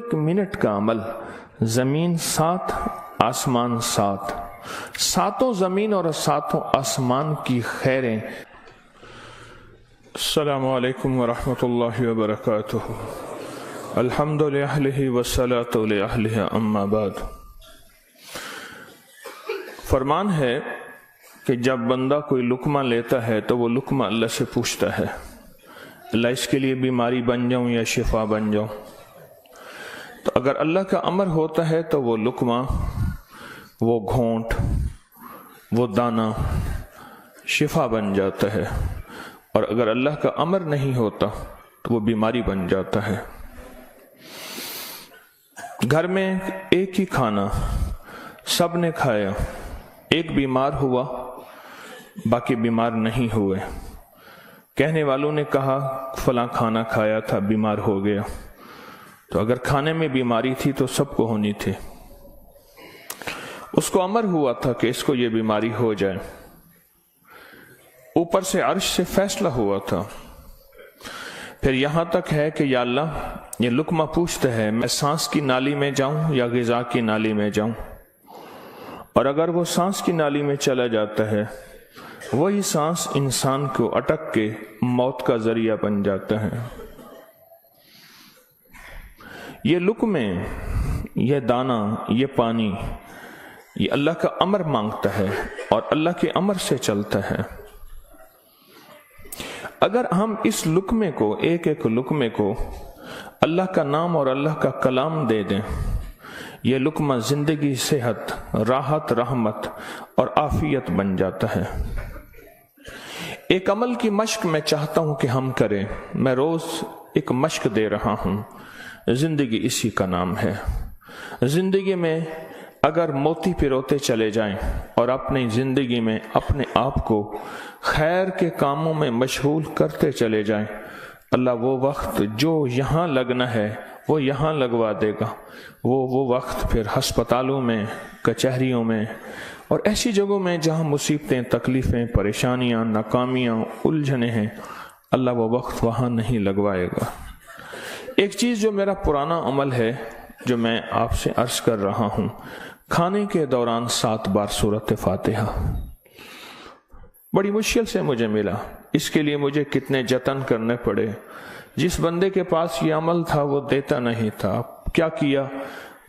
ایک منٹ کا عمل، زمین 7 آسمان 7، ساتوں زمین اور ساتوں آسمان کی خیریں۔ السلام علیکم ورحمۃ اللہ وبرکاتہ۔ الحمد للہ والصلاۃ لأہلہ اما بعد۔ فرمان ہے کہ جب بندہ کوئی لقمہ لیتا ہے تو وہ لقمہ اللہ سے پوچھتا ہے، اللہ اس کے لیے بیماری بن جاؤں یا شفا بن جاؤں؟ تو اگر اللہ کا امر ہوتا ہے تو وہ لقمہ، وہ گھونٹ، وہ دانہ شفا بن جاتا ہے، اور اگر اللہ کا امر نہیں ہوتا تو وہ بیماری بن جاتا ہے۔ گھر میں ایک ہی کھانا سب نے کھایا، ایک بیمار ہوا باقی بیمار نہیں ہوئے، کہنے والوں نے کہا فلاں کھانا کھایا تھا بیمار ہو گیا، تو اگر کھانے میں بیماری تھی تو سب کو ہونی تھی۔ اس کو امر ہوا تھا کہ اس کو یہ بیماری ہو جائے، اوپر سے عرش سے فیصلہ ہوا تھا۔ پھر یہاں تک ہے کہ یا اللہ یہ لقمہ پوچھتا ہے میں سانس کی نالی میں جاؤں یا غذا کی نالی میں جاؤں، اور اگر وہ سانس کی نالی میں چلا جاتا ہے وہی سانس انسان کو اٹک کے موت کا ذریعہ بن جاتا ہے۔ یہ لقمے، یہ دانہ، یہ پانی، یہ اللہ کا امر مانگتا ہے اور اللہ کے امر سے چلتا ہے۔ اگر ہم اس لقمے کو، ایک ایک لقمے کو اللہ کا نام اور اللہ کا کلام دے دیں، یہ لقمہ زندگی، صحت، راحت، رحمت اور عافیت بن جاتا ہے۔ ایک عمل کی مشق میں چاہتا ہوں کہ ہم کریں، میں روز ایک مشق دے رہا ہوں، زندگی اسی کا نام ہے۔ زندگی میں اگر موتی پروتے چلے جائیں اور اپنی زندگی میں اپنے آپ کو خیر کے کاموں میں مشغول کرتے چلے جائیں، اللہ وہ وقت جو یہاں لگنا ہے وہ یہاں لگوا دے گا۔ وہ وقت پھر ہسپتالوں میں، کچہریوں میں اور ایسی جگہوں میں جہاں مصیبتیں، تکلیفیں، پریشانیاں، ناکامیاں، الجھنیں ہیں، اللہ وہ وقت وہاں نہیں لگوائے گا۔ ایک چیز جو میرا پرانا عمل ہے، جو میں آپ سے عرض کر رہا ہوں، کھانے کے دوران 7 بار سورۃ فاتحہ، بڑی مشکل سے مجھے ملا، اس کے لیے مجھے کتنے جتن کرنے پڑے۔ جس بندے کے پاس یہ عمل تھا وہ دیتا نہیں تھا۔ کیا کیا؟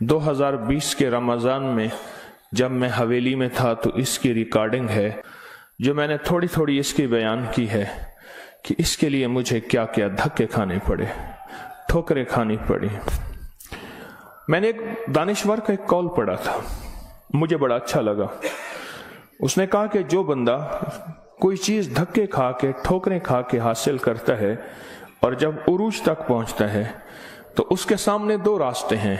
2020 کے رمضان میں جب میں حویلی میں تھا تو اس کی ریکارڈنگ ہے، جو میں نے تھوڑی تھوڑی اس کی بیان کی ہے کہ اس کے لیے مجھے کیا کیا دھکے کھانے پڑے، ٹھوکریں کھانی پڑی۔ میں نے ایک دانشور کا ایک قول پڑھا تھا، مجھے بڑا اچھا لگا۔ اس نے کہا کہ جو بندہ کوئی چیز دھکے کھا کے، ٹھوکریں کھا کے حاصل کرتا ہے اور جب عروج تک پہنچتا ہے تو اس کے سامنے 2 راستے ہیں۔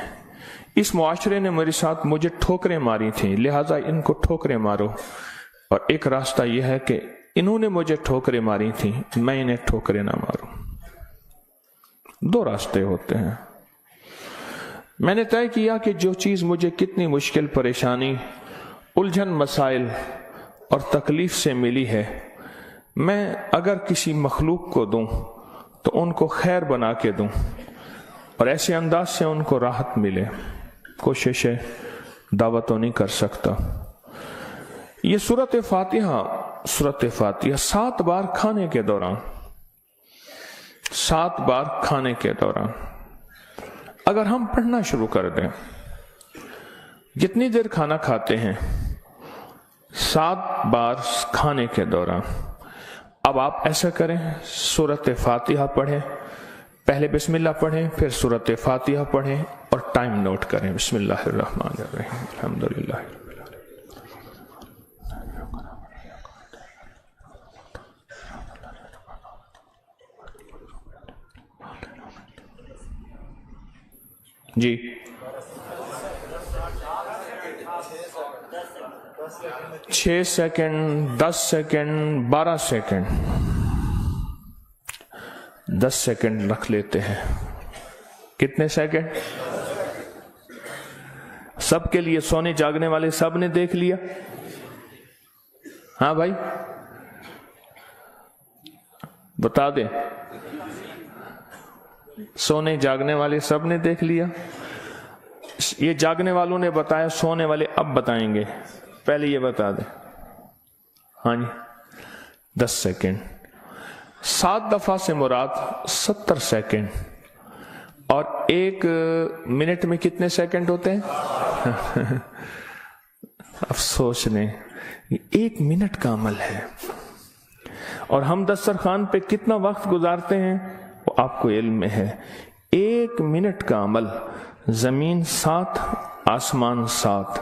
اس معاشرے نے میرے ساتھ مجھے ٹھوکریں ماری تھیں، لہٰذا ان کو ٹھوکریں مارو، اور ایک راستہ یہ ہے کہ انہوں نے مجھے ٹھوکریں ماری تھیں، میں انہیں ٹھوکریں نہ ماروں۔ 2 راستے ہوتے ہیں۔ میں نے طے کیا کہ جو چیز مجھے کتنی مشکل، پریشانی، الجھن، مسائل اور تکلیف سے ملی ہے، میں اگر کسی مخلوق کو دوں تو ان کو خیر بنا کے دوں اور ایسے انداز سے ان کو راحت ملے۔ کوشش ہے، دعوت تو نہیں کر سکتا۔ یہ سورۃ فاتحہ 7 بار کھانے کے دوران، 7 بار کھانے کے دوران اگر ہم پڑھنا شروع کر دیں، جتنی دیر کھانا کھاتے ہیں 7 بار کھانے کے دوران، اب آپ ایسا کریں، سورۃ فاتحہ پڑھیں، پہلے بسم اللہ پڑھیں، پھر سورۃ فاتحہ پڑھیں اور ٹائم نوٹ کریں۔ بسم اللہ الرحمن الرحیم، الحمدللہ رب العالمین۔ جی 6 سیکنڈ، 10 سیکنڈ، 12 سیکنڈ، 10 سیکنڈ رکھ لیتے ہیں۔ کتنے سیکنڈ؟ سب کے لیے، سونے جاگنے والے سب نے دیکھ لیا؟ ہاں بھائی بتا دیں، سونے جاگنے والے سب نے دیکھ لیا؟ یہ جاگنے والوں نے بتایا، سونے والے اب بتائیں گے، پہلے یہ بتا دیں۔ ہاں جی 10 سیکنڈ، 7 دفعہ سے مراد 70 سیکنڈ، اور 1 منٹ میں کتنے سیکنڈ ہوتے ہیں؟ اب سوچ لیں، یہ 1 منٹ کا عمل ہے، اور ہم دسترخوان پہ کتنا وقت گزارتے ہیں وہ آپ کو علم میں ہے۔ 1 منٹ کا عمل، زمین 7 آسمان 7،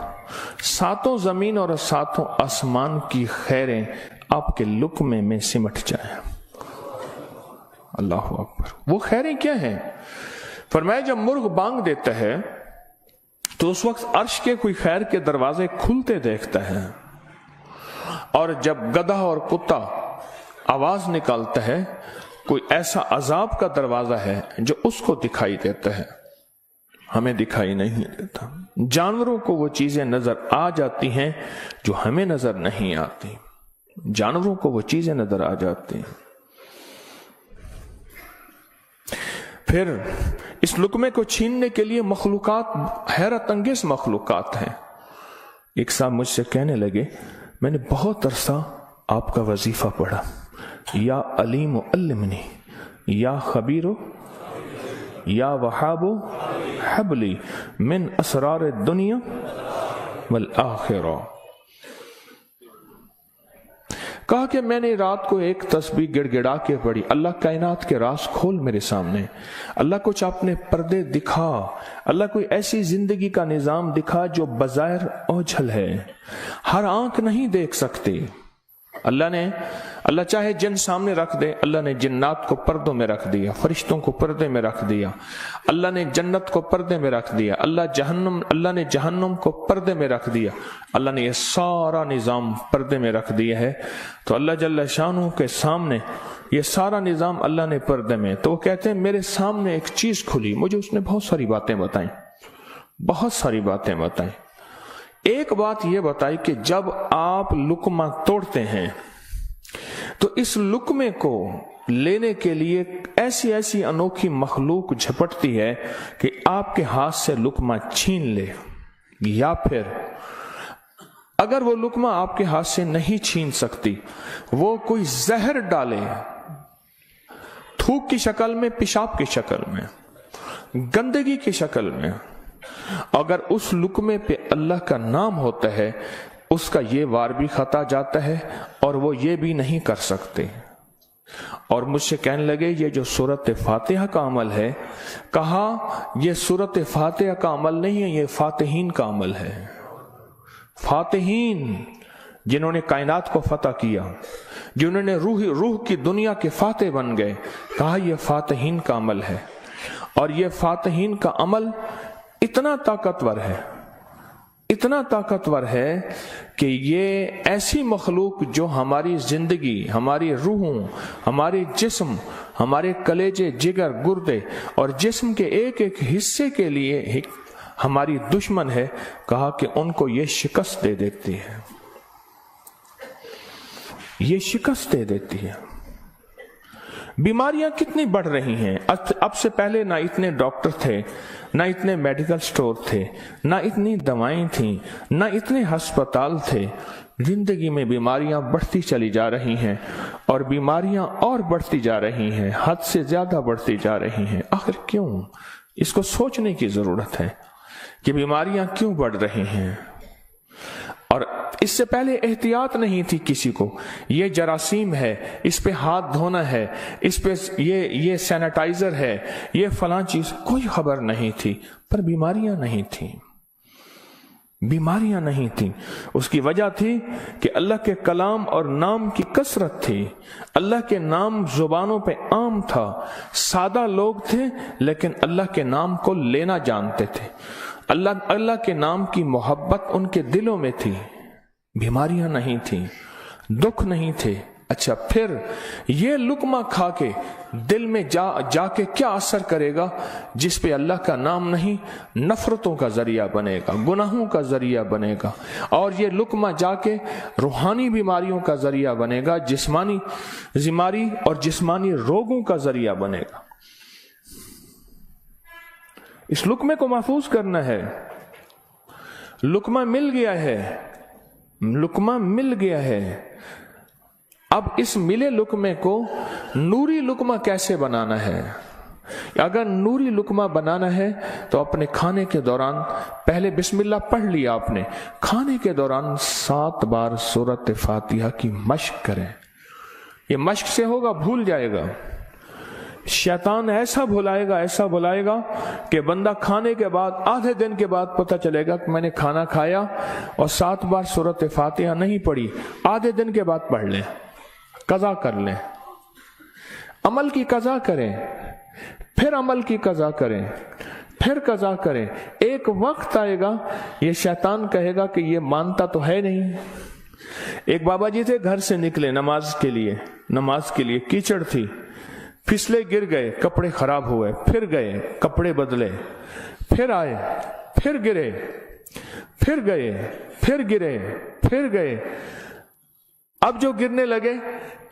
7 زمین اور 7 آسمان کی خیریں آپ کے لقمے میں سمٹ جائیں۔ اللہ اکبر۔ وہ خیریں کیا ہیں؟ فرمایا جب مرغ بانگ دیتا ہے تو اس وقت عرش کے کوئی خیر کے دروازے کھلتے دیکھتا ہے، اور جب گدھا اور کتا آواز نکالتا ہے کوئی ایسا عذاب کا دروازہ ہے جو اس کو دکھائی دیتا ہے، ہمیں دکھائی نہیں دیتا۔ جانوروں کو وہ چیزیں نظر آ جاتی ہیں جو ہمیں نظر نہیں آتی، جانوروں کو وہ چیزیں نظر آ جاتی ہیں۔ پھر اس لقمے کو چھیننے کے لیے مخلوقات، حیرت انگیز مخلوقات ہیں۔ ایک صاحب مجھ سے کہنے لگے میں نے بہت عرصہ آپ کا وظیفہ پڑھا، یا علیم علمنی، یا خبیر یا وہاب حبلی من اسرار الدنیا والآخرہ۔ کہا کہ میں نے رات کو ایک تسبیح گڑ گڑا کے پڑھی، اللہ کائنات کے راز کھول میرے سامنے، اللہ کچھ اپنے پردے دکھا، اللہ کوئی ایسی زندگی کا نظام دکھا جو بظاہر اوجھل ہے، ہر آنکھ نہیں دیکھ سکتی۔ اللہ چاہے جن سامنے رکھ دے، اللہ نے جنات کو پردوں میں رکھ دیا، فرشتوں کو پردے میں رکھ دیا، اللہ نے جنت کو پردے میں رکھ دیا، اللہ نے جہنم کو پردے میں رکھ دیا، اللہ نے یہ سارا نظام پردے میں رکھ دیا ہے۔ تو اللہ جل شانہ کے سامنے یہ سارا نظام اللہ نے پردے میں، تو وہ کہتے ہیں میرے سامنے ایک چیز کھلی، مجھے اس نے بہت ساری باتیں بتائیں، بہت ساری باتیں بتائیں۔ ایک بات یہ بتائی کہ جب آپ لقمہ توڑتے ہیں تو اس لقمے کو لینے کے لیے ایسی ایسی انوکھی مخلوق جھپٹتی ہے کہ آپ کے ہاتھ سے لقمہ چھین لے، یا پھر اگر وہ لقمہ آپ کے ہاتھ سے نہیں چھین سکتی، وہ کوئی زہر ڈالے، تھوک کی شکل میں، پیشاب کی شکل میں، گندگی کی شکل میں۔ اگر اس لقمے پہ اللہ کا نام ہوتا ہے، اس کا یہ وار بھی خطا جاتا ہے اور وہ یہ بھی نہیں کر سکتے۔ اور مجھ سے کہنے لگے یہ جو سورۃ فاتحہ کا عمل ہے، کہا یہ سورۃ فاتحہ کا عمل نہیں ہے، یہ فاتحین کا عمل ہے۔ فاتحین جنہوں نے کائنات کو فتح کیا، جنہوں نے روح کی دنیا کے فاتح بن گئے، کہا یہ فاتحین کا عمل ہے۔ اور یہ فاتحین کا عمل اتنا طاقتور ہے، اتنا طاقتور ہے کہ یہ ایسی مخلوق جو ہماری زندگی، ہماری روحوں، ہمارے جسم، ہمارے کلیجے، جگر، گردے اور جسم کے ایک ایک حصے کے لیے ہماری دشمن ہے، کہا کہ ان کو یہ شکست دے دیتی ہے، یہ شکست دے دیتی ہے۔ بیماریاں کتنی بڑھ رہی ہیں، اب سے پہلے نہ اتنے ڈاکٹر تھے، نہ اتنے میڈیکل سٹور تھے، نہ اتنی دوائیں تھیں، نہ اتنے ہسپتال تھے۔ زندگی میں بیماریاں بڑھتی چلی جا رہی ہیں، اور بیماریاں اور بڑھتی جا رہی ہیں، حد سے زیادہ بڑھتی جا رہی ہیں۔ آخر کیوں؟ اس کو سوچنے کی ضرورت ہے کہ بیماریاں کیوں بڑھ رہی ہیں۔ اور اس سے پہلے احتیاط نہیں تھی کسی کو، یہ جراثیم ہے، اس پہ ہاتھ دھونا ہے، اس پہ یہ سینیٹائزر ہے، یہ فلاں چیز، کوئی خبر نہیں تھی، پر بیماریاں نہیں تھیں، بیماریاں نہیں تھیں۔ اس کی وجہ تھی کہ اللہ کے کلام اور نام کی کثرت تھی، اللہ کے نام زبانوں پہ عام تھا، سادہ لوگ تھے لیکن اللہ کے نام کو لینا جانتے تھے، اللہ کے نام کی محبت ان کے دلوں میں تھی، بیماریاں نہیں تھیں، دکھ نہیں تھے۔ اچھا، پھر یہ لقمہ کھا کے دل میں جا کے کیا اثر کرے گا؟ جس پہ اللہ کا نام نہیں، نفرتوں کا ذریعہ بنے گا، گناہوں کا ذریعہ بنے گا، اور یہ لقمہ جا کے روحانی بیماریوں کا ذریعہ بنے گا، جسمانی بیماری اور جسمانی روگوں کا ذریعہ بنے گا۔ इस लुकमे को महफूज करना है। लुकमा मिल गया है, लुकमा मिल गया है। अब इस मिले लुकमे को नूरी लुकमा कैसे बनाना है? अगर नूरी लुकमा बनाना है तो अपने खाने के दौरान पहले बिस्मिल्लाह पढ़ लिया आपने, खाने के दौरान 7 बार सूरत फातिहा की मश्क करें। ये मश्क से होगा, भूल जाएगा। शैतान ऐसा भुलाएगा कि बंदा खाने के बाद आधे दिन के बाद पता चलेगा कि मैंने खाना खाया और 7 बार सूरत फातिहा नहीं पढ़ी। आधे दिन के बाद पढ़ लें, कज़ा कर लें, अमल की कज़ा करें, फिर अमल की कज़ा करें, फिर कज़ा करें। एक वक्त आएगा ये शैतान कहेगा कि ये मानता तो है नहीं। एक बाबा जी थे, घर से निकले नमाज के लिए कीचड़ थी, फिसले गिर गए, कपड़े खराब हुए, फिर गए, कपड़े बदले, फिर आए, फिर गिरे, फिर गए, फिर गिरे, फिर गए। अब जो गिरने लगे,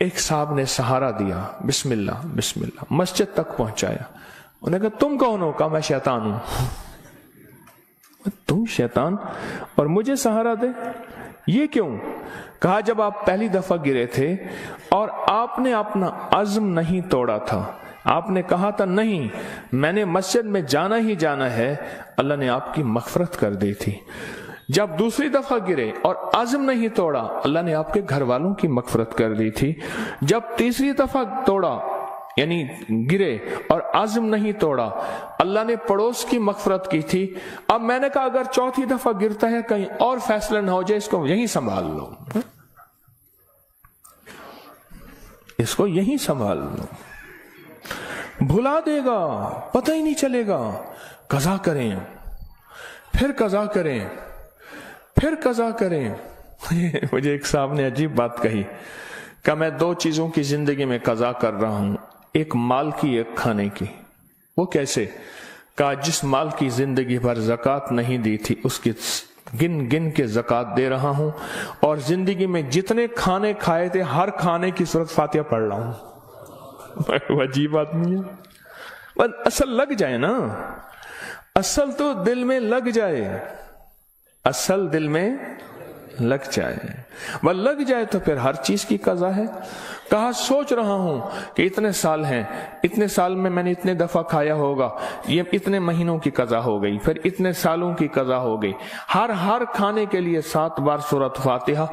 एक साहब ने सहारा दिया, बिस्मिल्लाह बिस्मिल्लाह, मस्जिद तक पहुंचाया। उन्होंने कहा तुम कौन हो? कहा मैं शैतान हूं। तुम शैतान और मुझे सहारा दे, ये क्यों? कहा जब आप पहली दफा गिरे थे और आपने अपना अज़्म नहीं तोड़ा था, आपने कहा था नहीं मैंने मस्जिद में जाना ही जाना है, अल्लाह ने आपकी मग़फ़िरत कर दी थी। जब दूसरी दफा गिरे और अज़्म नहीं तोड़ा, अल्लाह ने आपके घर वालों की मग़फ़िरत कर दी थी। जब तीसरी दफा तोड़ा यानी गिरे और अज़्म नहीं तोड़ा, अल्लाह ने पड़ोस की मग़फ़िरत की थी। अब मैंने कहा अगर चौथी दफा गिरता है कहीं और फैसला ना हो जाए, इसको यहीं संभाल लो, इसको यहीं संभाल लो, भुला देगा, पता ही नहीं चलेगा। कज़ा करें, फिर कज़ा करें, फिर कज़ा करें। मुझे एक साहब ने अजीब बात कही, कि मैं 2 चीजों की जिंदगी में कज़ा कर रहा हूं, एक माल की, एक खाने की। वो कैसे? कहा जिस माल की जिंदगी भर ज़कात नहीं दी थी उसकी गिन गिन के ज़कात दे रहा हूं, और जिंदगी में जितने खाने खाए थे हर खाने की सूरत फातिहा पढ़ रहा हूं। अजीब आदमी है। पर असल लग जाए ना, असल तो दिल में लग जाए, असल दिल में लग जाए, वह लग जाए तो फिर हर चीज की कज़ा है। कहा सोच रहा हूं कि इतने साल हैं, इतने साल में मैंने इतने दफा खाया होगा, ये इतने महीनों की कज़ा हो गई, फिर इतने सालों की कज़ा हो गई, हर खाने के लिए 7 बार सूरत फातिहा।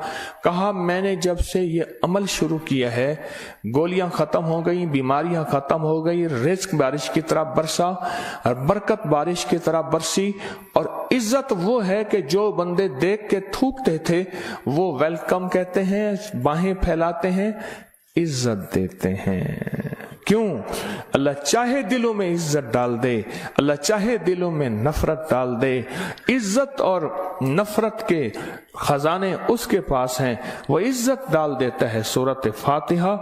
कहा मैंने जब से ये अमल शुरू किया है, गोलियां खत्म हो गई, बीमारियां खत्म हो गई, रिज़्क बारिश की तरह बरसा और बरकत बारिश की तरह बरसी। और इज्जत वो है कि जो बंदे देख के थूकते थे वो वेलकम कहते हैं, बाहें फैलाते हैं, इज्जत देते हैं। क्यों? अल्लाह चाहे दिलों में इज्जत डाल दे, अल्लाह चाहे दिलों में नफरत डाल दे। इज्जत और नफरत के खजाने उसके पास हैं, वो इज्जत डाल देता है। सूरत फातिहा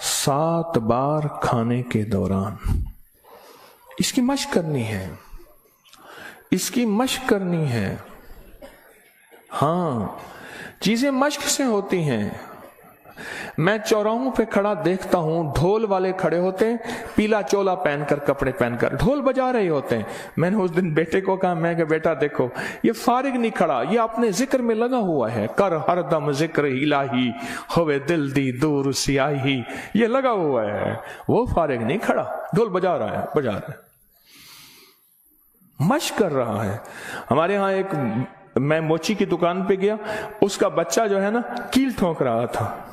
7 बार खाने के दौरान। इसकी मश्क करनी है, इसकी मश्क करनी है। हाँ, चीजें मश्क से होती हैं। मैं चौराहों पे खड़ा देखता हूं, ढोल वाले खड़े होते हैं, पीला चोला पहनकर, कपड़े पहनकर ढोल बजा रहे होते हैं। मैंने उस दिन बेटे को कहा, मैं बेटा देखो ये फारिग नहीं खड़ा, ये अपने जिक्र में लगा हुआ है। कर हर दम जिक्र इलाही, होवे दिल दी दूर सियाही, ये लगा हुआ है। वो फारिग नहीं खड़ा, ढोल बजा रहा है, मश्क कर रहा है। हमारे यहाँ मैं मोची की दुकान पे गया, उसका बच्चा जो है ना कील ठोक रहा था,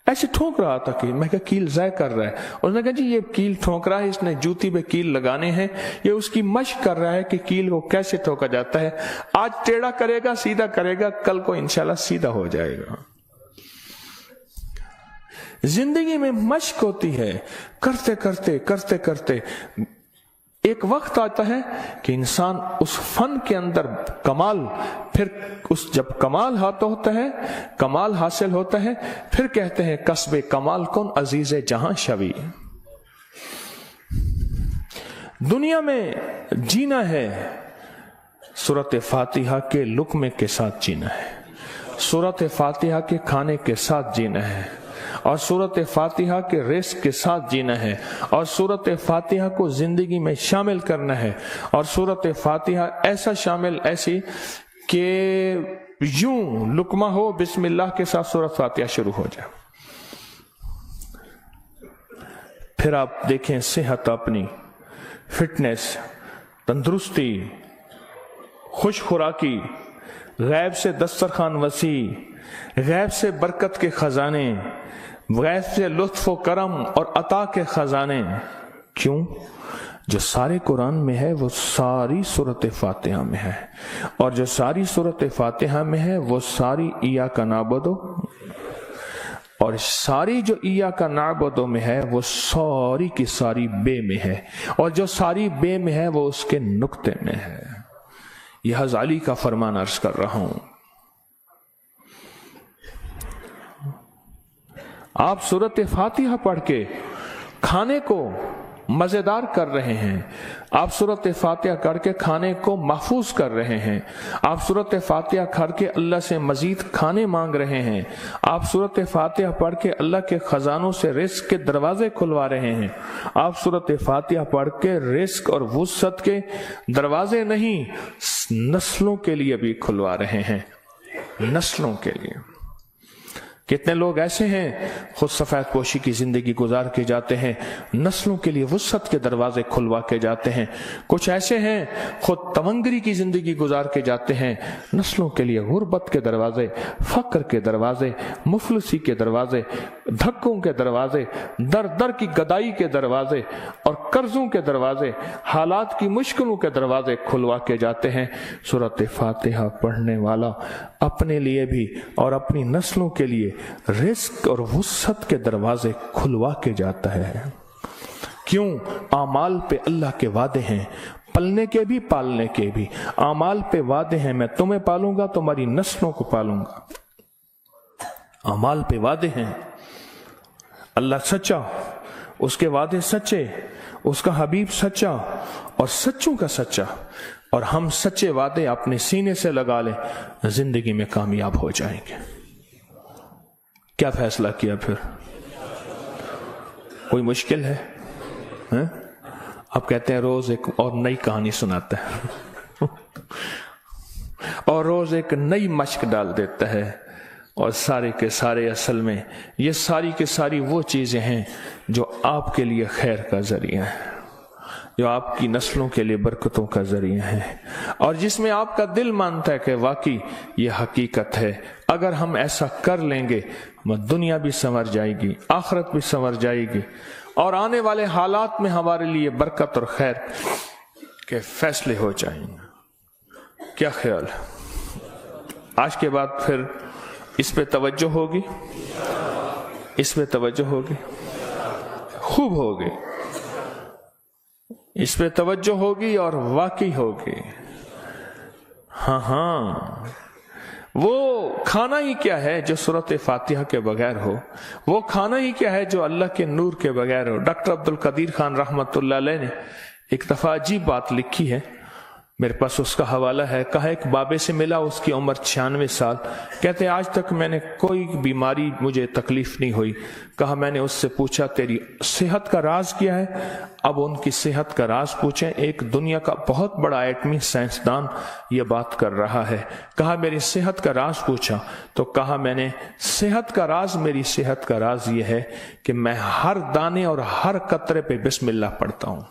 ऐसे ठोक रहा था कील। मैं कहा कील ज़ाय कर रहा है। उसने कहा जी ये कील ठोक रहा है, इसने जूती पे कील लगाने हैं, ये उसकी मश्क कर रहा है कि कील को कैसे ठोका जाता है। आज टेढ़ा करेगा, सीधा करेगा, कल को इंशाल्लाह सीधा हो जाएगा। जिंदगी में मश्क होती है, करते करते करते करते एक वक्त आता है कि इंसान उस फन के अंदर कमाल, फिर जब कमाल होता है, कमाल हासिल होता है, फिर कहते हैं कस्बे कमाल कौन अजीज़े जहां शवी। दुनिया में जीना है, सूरत फातिहा के लुक्मे के साथ जीना है, सूरत फातिहा के खाने के साथ जीना है। اور सूरत फातिहा के रिस्क के साथ जीना है और सूरत फातिहा को जिंदगी में शामिल करना है और सूरत फातिहा ऐसा शामिल ऐसी कि यूं लुकमा हो बिस्मिल्लाह के साथ सूरत फातिहा शुरू हो जाए। फिर आप देखें सेहत, अपनी फिटनेस, तंदुरुस्ती, खुश खुराकी, गैब से दस्तरखान वसी, गैब से बरकत के खजाने, गैब से लुत्फ व करम और अता के खजाने। क्यों? जो सारे कुरान में है वो सारी सूरत फातिहा में है, और जो सारी सूरत फातिहा में है वो सारी इय्याका नअबुदु, और सारी जो इय्याका नअबुदु में है वो सारी की सारी बे में है, और जो सारी बे में है वो उसके नुक्ते में है। यह हज़रत अली का फरमान अर्ज कर रहा हूं। आप सूरत फातिहा पढ़ के खाने को मजेदार कर रहे हैं, आप सूरत फातिहा करके खाने को महफूज कर रहे हैं, आप सूरत फातिहा करके अल्लाह से मजीद खाने मांग रहे हैं, आप सूरत फातिहा पढ़ के अल्लाह के खजानों से रिस्क के दरवाजे खुलवा रहे हैं, आप सूरत फातिहा पढ़ के रिस्क और वुसअत के दरवाजे नहीं नस्लों के लिए भी खुलवा रहे हैं, नस्लों के लिए। कितने लोग ऐसे हैं खुद सफेद पोशी की जिंदगी गुजार के जाते हैं, नस्लों के लिए वुसअत के दरवाजे खुलवा के जाते हैं। कुछ ऐसे हैं खुद तवंगरी की जिंदगी गुजार के जाते हैं, नस्लों के लिए गुर्बत के दरवाजे, फक्र के दरवाजे, मुफलसी के दरवाजे, धक्कों के दरवाजे, दर दर की गदाई के दरवाजे और कर्जों के दरवाजे, हालात की मुश्किलों के दरवाजे खुलवा के जाते हैं। सूरत फातिहा पढ़ने वाला अपने लिए भी और अपनी नस्लों के लिए रिस्क और वुसअत के दरवाजे खुलवा के जाता है। क्यों? आमाल पे अल्लाह के वादे हैं, पलने के भी पालने के भी। आमाल पे वादे हैं, मैं तुम्हें पालूंगा, तुम्हारी नस्लों को पालूंगा। आमाल पे वादे हैं, अल्लाह सच्चा, उसके वादे सच्चे, उसका हबीब सच्चा और सच्चों का सच्चा, और हम सच्चे वादे अपने सीने से लगा लें, जिंदगी में कामयाब हो जाएंगे। क्या फैसला किया फिर? कोई मुश्किल है? आप कहते हैं रोज एक और नई कहानी सुनाता है और रोज एक नई मश्क डाल देता है, और सारे के सारे असल में ये सारी के सारी वो चीजें हैं जो आपके लिए खैर का जरिया है, जो आपकी नस्लों के लिए बरकतों का जरिया है, और जिसमें आपका दिल मानता है कि वाकई ये हकीकत है। अगर हम ऐसा कर लेंगे दुनिया भी संवर जाएगी, आखिरत भी संवर जाएगी, और आने वाले हालात में हमारे लिए बरकत और खैर के फैसले हो जाएंगे। क्या ख्याल? आज के बाद फिर इस पे तवज्जो होगी, इस पे तवज्जो होगी, खूब होगी, इस पे तवज्जो होगी और वाकई होगी। हाँ, वो खाना ही क्या है जो सूरत फातिहा के बगैर हो, वो खाना ही क्या है जो अल्लाह के नूर के बगैर हो। डॉक्टर अब्दुल कदीर खान रहमतुल्लाह अलैह ने एक दफा अजीब बात लिखी है, मेरे पास उसका हवाला है। कहा एक बाबे से मिला, उसकी उम्र 96 साल। कहते आज तक मैंने कोई बीमारी, मुझे तकलीफ नहीं हुई। कहा मैंने उससे पूछा तेरी सेहत का राज क्या है? अब उनकी सेहत का राज पूछें, एक दुनिया का बहुत बड़ा एटमी साइंसदान ये बात कर रहा है। कहा मेरी सेहत का राज पूछा, तो कहा मैंने सेहत का राज, मेरी सेहत का राज ये है कि मैं हर दाने और हर कतरे पे बिस्मिल्लाह पढ़ता हूं।